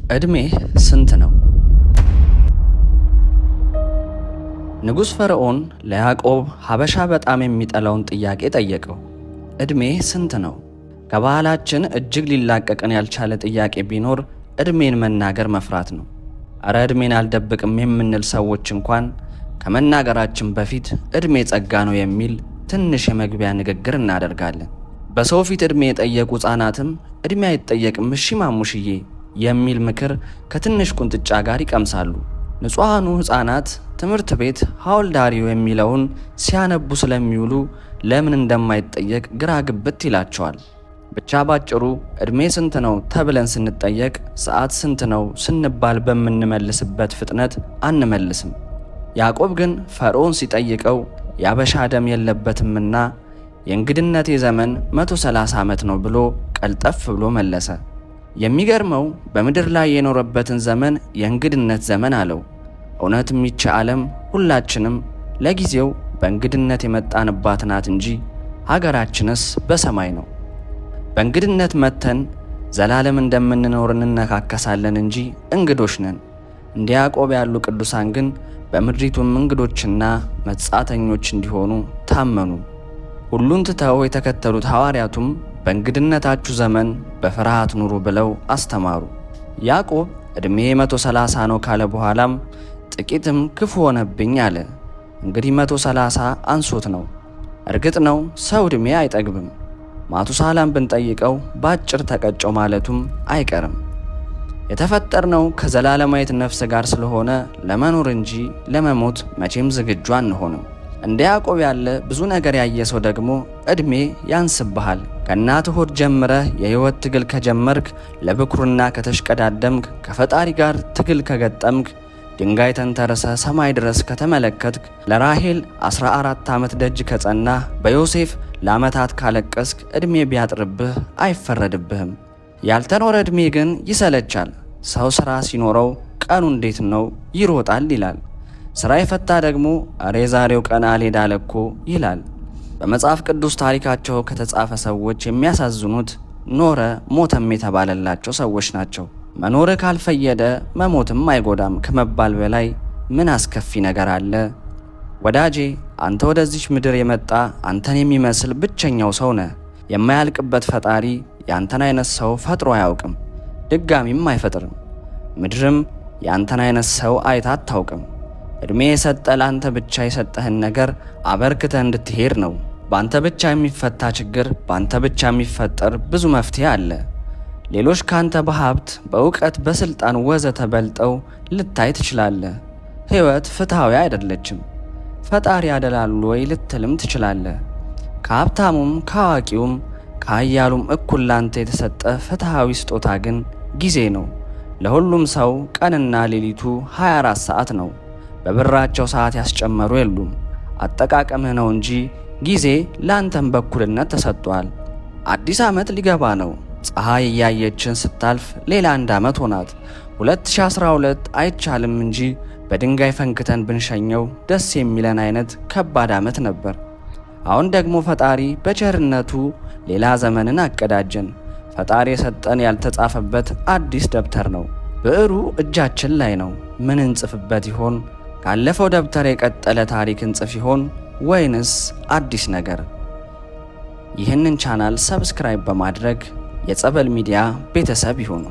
እድሜህ ስንት ነው? ንጉሥ ፈርዖን ለያዕቆብ ሀበሻ በጣም የሚጠላውን ጥያቄ ጠየቀው። እድሜህ ስንት ነው? ከባህላችን እጅግ ሊላቀቀን ያልቻለ ጥያቄ ቢኖር እድሜን መናገር መፍራት ነው። እረ እድሜን አልደብቅም የምንል ሰዎች እንኳን ከመናገራችን በፊት እድሜ ጸጋ ነው የሚል ትንሽ የመግቢያ ንግግር እናደርጋለን። በሰው ፊት እድሜ የጠየቁ ሕፃናትም እድሜ አይጠየቅም እሺ ማሙሽዬ የሚል ምክር ከትንሽ ቁንጥጫ ጋር ይቀምሳሉ። ንጹሐኑ ሕፃናት ትምህርት ቤት ሐውልዳሪው የሚለውን ሲያነቡ ስለሚውሉ ለምን እንደማይጠየቅ ግራ ግብት ይላቸዋል። ብቻ ባጭሩ እድሜ ስንት ነው ተብለን ስንጠየቅ ሰዓት ስንት ነው ስንባል በምንመልስበት ፍጥነት አንመልስም። ያዕቆብ ግን ፈርዖን ሲጠይቀው ያበሻ ደም የለበትምና የእንግድነቴ ዘመን 130 ዓመት ነው ብሎ ቀልጠፍ ብሎ መለሰ። የሚገርመው በምድር ላይ የኖረበትን ዘመን የእንግድነት ዘመን አለው። እውነትም ይቺ ዓለም ሁላችንም ለጊዜው በእንግድነት የመጣንባት ናት እንጂ ሀገራችንስ በሰማይ ነው። በእንግድነት መተን ዘላለም እንደምንኖር እንነካከሳለን እንጂ እንግዶች ነን። እንደ ያዕቆብ ያሉ ቅዱሳን ግን በምድሪቱም እንግዶችና መጻተኞች እንዲሆኑ ታመኑ። ሁሉን ትተው የተከተሉት ሐዋርያቱም በእንግድነታችሁ ዘመን በፍርሃት ኑሩ ብለው አስተማሩ። ያዕቆብ ዕድሜ 130 ነው ካለ በኋላም ጥቂትም ክፉ ሆነብኝ አለ። እንግዲህ 130 አንሶት ነው። እርግጥ ነው ሰው ዕድሜ አይጠግብም። ማቱሳላም ብንጠይቀው በአጭር ተቀጨው ማለቱም አይቀርም። የተፈጠርነው ከዘላለማዊት ነፍስ ጋር ስለሆነ ለመኖር እንጂ ለመሞት መቼም ዝግጁ አንሆንም። እንደ ያዕቆብ ያለ ብዙ ነገር ያየ ሰው ደግሞ ዕድሜ ያንስብሃል። ከእናትህ ሆድ ጀምረህ የሕይወት ትግል ከጀመርክ፣ ለብኩርና ከተሽቀዳደምክ፣ ከፈጣሪ ጋር ትግል ከገጠምክ፣ ድንጋይ ተንተርሰ ሰማይ ድረስ ከተመለከትክ፣ ለራሔል 14 ዓመት ደጅ ከጸናህ፣ በዮሴፍ ለዓመታት ካለቀስክ ዕድሜ ቢያጥርብህ አይፈረድብህም። ያልተኖረ ዕድሜ ግን ይሰለቻል። ሰው ሥራ ሲኖረው ቀኑ እንዴት ነው ይሮጣል ይላል። ሥራ የፈታ ደግሞ እረ ዛሬው ቀን አልሄድ አለ እኮ ይላል። በመጽሐፍ ቅዱስ ታሪካቸው ከተጻፈ ሰዎች የሚያሳዝኑት ኖረ ሞተም የተባለላቸው ሰዎች ናቸው። መኖር ካልፈየደ መሞትም አይጎዳም ከመባል በላይ ምን አስከፊ ነገር አለ? ወዳጄ አንተ ወደዚች ምድር የመጣ አንተን የሚመስል ብቸኛው ሰው ነህ። የማያልቅበት ፈጣሪ ያንተን አይነት ሰው ፈጥሮ አያውቅም፣ ድጋሚም አይፈጥርም። ምድርም ያንተን አይነት ሰው አይታ አታውቅም። ዕድሜ የሰጠ ለአንተ ብቻ የሰጠህን ነገር አበርክተህ እንድትሄድ ነው። በአንተ ብቻ የሚፈታ ችግር፣ በአንተ ብቻ የሚፈጠር ብዙ መፍትሄ አለ። ሌሎች ካንተ በሀብት፣ በእውቀት፣ በስልጣን ወዘተ በልጠው ልታይ ትችላለህ። ሕይወት ፍትሐዊ አይደለችም። ፈጣሪ ያደላሉ ወይ ልትልም ትችላለህ። ከሀብታሙም ከአዋቂውም ከኃያሉም እኩል ላንተ የተሰጠ ፍትሐዊ ስጦታ ግን ጊዜ ነው። ለሁሉም ሰው ቀንና ሌሊቱ 24 ሰዓት ነው። በብራቸው ሰዓት ያስጨመሩ የሉም። አጠቃቀምህ ነው እንጂ ጊዜ ለአንተም በኩልነት ተሰጥቷል። አዲስ ዓመት ሊገባ ነው። ፀሐይ እያየችን ስታልፍ ሌላ 1 ዓመት ሆናት። 2012 አይቻልም እንጂ በድንጋይ ፈንክተን ብንሸኘው ደስ የሚለን አይነት ከባድ ዓመት ነበር። አሁን ደግሞ ፈጣሪ በቸርነቱ ሌላ ዘመንን አቀዳጀን። ፈጣሪ የሰጠን ያልተጻፈበት አዲስ ደብተር ነው። ብዕሩ እጃችን ላይ ነው። ምን እንጽፍበት ይሆን? ካለፈው ደብተር የቀጠለ ታሪክ እንጽፍ ይሆን ወይንስ አዲስ ነገር? ይህንን ቻናል ሰብስክራይብ በማድረግ የጸበል ሚዲያ ቤተሰብ ይሁኑ።